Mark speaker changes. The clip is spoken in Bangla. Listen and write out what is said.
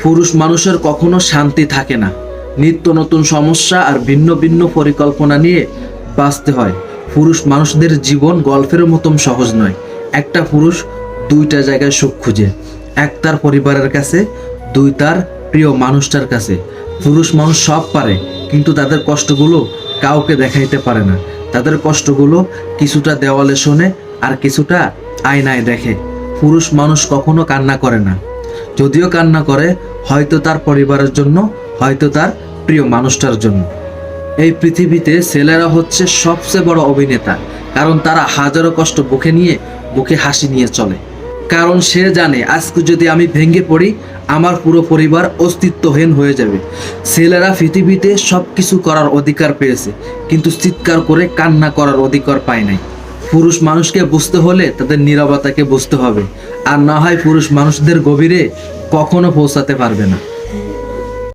Speaker 1: পুরুষ মানুষের কখনো শান্তি থাকে না, নিত্য নতুন সমস্যা আর ভিন্ন ভিন্ন পরিকল্পনা নিয়ে বাঁচতে হয়। পুরুষ মানুষদের জীবন গল্পের মতন সহজ নয়। একটা পুরুষ দুইটা জায়গায় সুখ খুঁজে, এক তার পরিবারের কাছে, দুই তার প্রিয় মানুষটার কাছে। পুরুষ মানুষ সব পারে, কিন্তু তাদের কষ্টগুলো কাউকে দেখাইতে পারে না। তাদের কষ্টগুলো কিছুটা দেওয়ালে শোনে আর কিছুটা আয়নায় দেখে। পুরুষ মানুষ কখনো কান্না করে না, যদিও কান্না করে হয়তো তার পরিবারের জন্য, হয়তো তার প্রিয় মানুষটার জন্য। এই পৃথিবীতে ছেলেরা হচ্ছে সবচেয়ে বড় অভিনেতা, কারণ তারা হাজারো কষ্ট বুকে নিয়ে মুখে হাসি নিয়ে চলে। কারণ সে জানে আজকে যদি আমি ভেঙে পড়ি, আমার পুরো পরিবার অস্তিত্বহীন হয়ে যাবে। ছেলেরা পৃথিবীতে সব কিছু করার অধিকার পেয়েছে, কিন্তু চিৎকার করে কান্না করার অধিকার পায় নাই। পুরুষ মানুষকে বুঝতে হলে তাদের নীরবতাকে বুঝতে হবে, আর না হয় পুরুষ মানুষদের গভীরে কখনো পৌঁছাতে পারবে না।